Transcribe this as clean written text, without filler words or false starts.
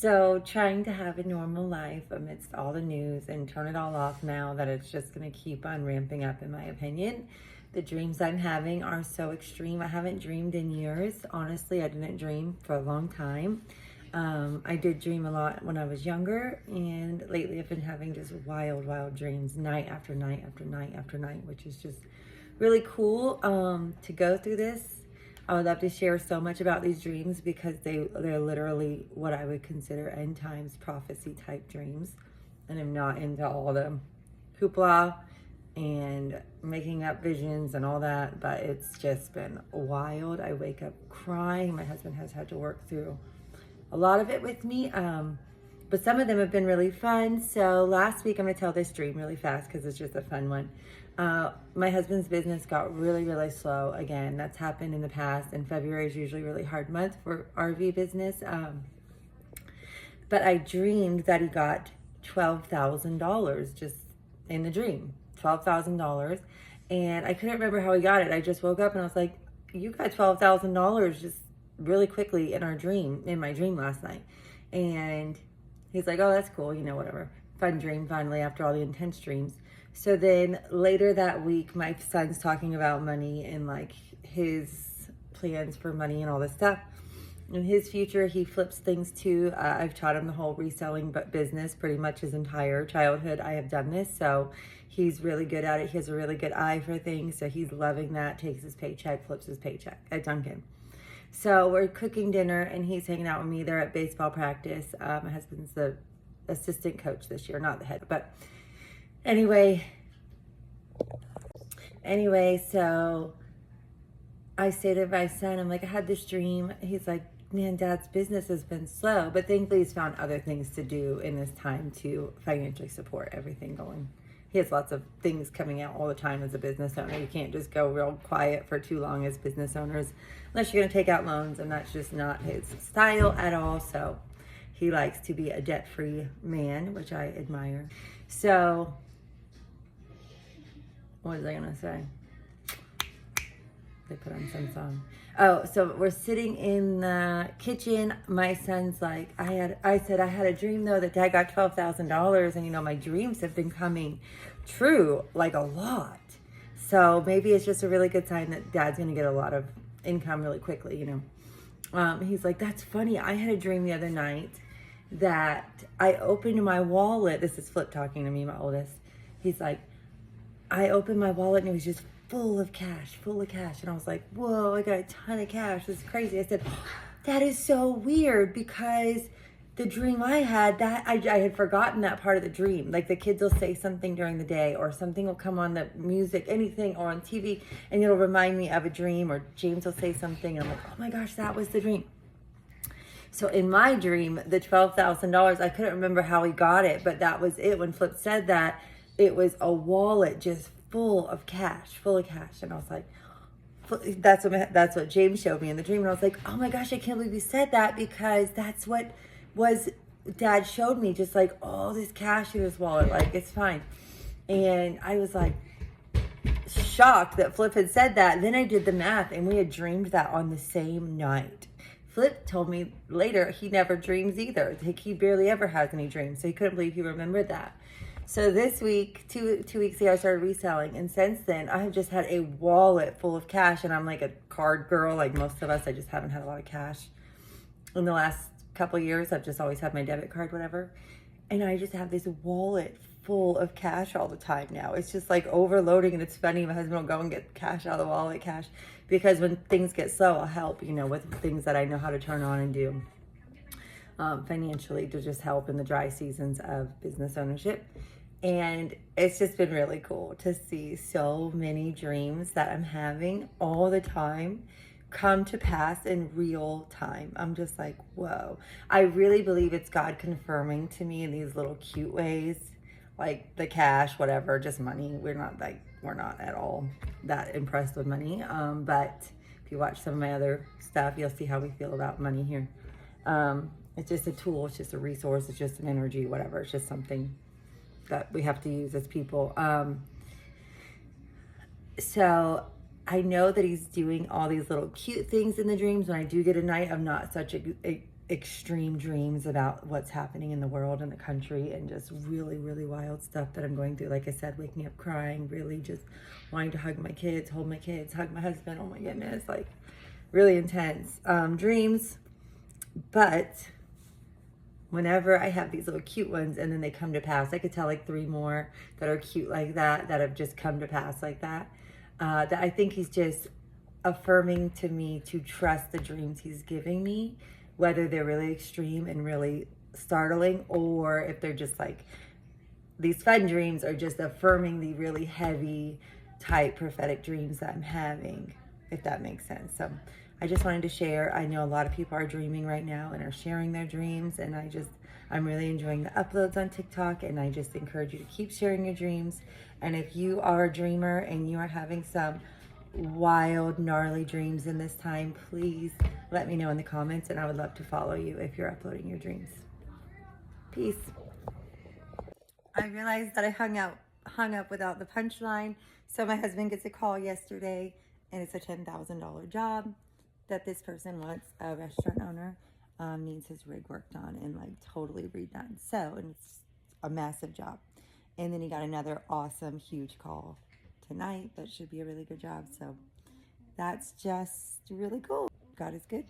So, trying to have a normal life amidst all the news and turn it all off now that it's just going to keep on ramping up, in my opinion. The dreams I'm having are so extreme. I haven't dreamed in years. Honestly, I didn't dream for a long time. I did dream a lot when I was younger, and lately I've been having just wild, wild dreams night after night after night after night, which is just really cool to go through this. I would love to share so much about these dreams because they're literally what I would consider end times prophecy type dreams. And I'm not into all the hoopla and making up visions and all that, but it's just been wild. I wake up crying. My husband has had to work through a lot of it with me. But some of them have been really fun. So last week, I'm going to tell this dream really fast because it's just a fun one. My husband's business got really, really slow again. That's happened in the past, and February is usually a really hard month for RV business. But I dreamed that he got $12,000 just in the dream, $12,000. And I couldn't remember how he got it. I just woke up and I was like, you got $12,000 just really quickly in my dream last night. And he's like, oh, that's cool, whatever. Fun dream finally after all the intense dreams. So then later that week, my son's talking about money and like his plans for money and all this stuff. In his future, he flips things too. I've taught him the whole reselling business pretty much his entire childhood. I have done this, so he's really good at it. He has a really good eye for things, so he's loving that. Takes his paycheck, flips his paycheck at Dunkin'. So we're cooking dinner, and he's hanging out with me there at baseball practice. My husband's the assistant coach this year, not the head. But anyway, so I say to my son, I'm like, I had this dream. He's like, man, Dad's business has been slow. But thankfully, he's found other things to do in this time to financially support everything going. He has lots of things coming out all the time as a business owner. You can't just go real quiet for too long as business owners unless you're going to take out loans, and that's just not his style at all. So he likes to be a debt-free man, which I admire. So what was I going to say? They put on some song. Oh, so we're sitting in the kitchen. My son's like, I said I had a dream though that Dad got $12,000, and my dreams have been coming true like a lot. So maybe it's just a really good sign that Dad's gonna get a lot of income really quickly. He's like, that's funny. I had a dream the other night that I opened my wallet. This is Flip talking to me, my oldest. He's like, I opened my wallet and it was just full of cash. And I was like, whoa, I got a ton of cash. This is crazy. I said, that is so weird because the dream I had, that I had forgotten that part of the dream. Like the kids will say something during the day, or something will come on the music, anything, or on TV, and it'll remind me of a dream, or James will say something, and I'm like, oh my gosh, that was the dream. So in my dream, the $12,000, I couldn't remember how he got it, but that was it. When Flip said that, it was a wallet just full of cash. And I was like, that's what James showed me in the dream. And I was like, oh my gosh, I can't believe you said that, because that's what Dad showed me, just like all this cash in his wallet. Like, it's fine. And I was like shocked that Flip had said that. And then I did the math, and we had dreamed that on the same night. Flip told me later he never dreams either. Like, he barely ever has any dreams. So he couldn't believe he remembered that. So this week, two weeks ago, I started reselling. And since then, I have just had a wallet full of cash. And I'm like a card girl, like most of us. I just haven't had a lot of cash. In the last couple of years, I've just always had my debit card, whatever. And I just have this wallet full of cash all the time now. It's just like overloading. And it's funny, my husband will go and get cash out of the wallet, cash. Because when things get slow, I'll help, with things that I know how to turn on and do financially, to just help in the dry seasons of business ownership. And it's just been really cool to see so many dreams that I'm having all the time come to pass in real time. I'm just like, whoa. I really believe it's God confirming to me in these little cute ways, like the cash, whatever, just money. We're not at all that impressed with money. But if you watch some of my other stuff, you'll see how we feel about money here. It's just a tool. It's just a resource. It's just an energy, whatever. It's just something that we have to use as people. So I know that he's doing all these little cute things in the dreams. When I do get a night of not such extreme dreams about what's happening in the world and the country, and just really, really wild stuff that I'm going through. Like I said, waking up crying, really just wanting to hug my kids, hold my kids, hug my husband. Oh my goodness, like really intense dreams. But whenever I have these little cute ones and then they come to pass, I could tell like 3 more that are cute like that have just come to pass like that. That I think he's just affirming to me to trust the dreams he's giving me, whether they're really extreme and really startling, or if they're just like these fun dreams, or just affirming the really heavy type prophetic dreams that I'm having, if that makes sense. So I just wanted to share. I know a lot of people are dreaming right now and are sharing their dreams, and I'm really enjoying the uploads on TikTok, and I just encourage you to keep sharing your dreams. And if you are a dreamer and you are having some wild, gnarly dreams in this time, please let me know in the comments, and I would love to follow you if you're uploading your dreams. Peace. I realized that I hung up without the punchline. So my husband gets a call yesterday, and it's a $10,000 job that this person wants. A restaurant owner needs his rig worked on and like totally redone. So, and it's a massive job. And then he got another awesome, huge call tonight that should be a really good job. So that's just really cool. God is good.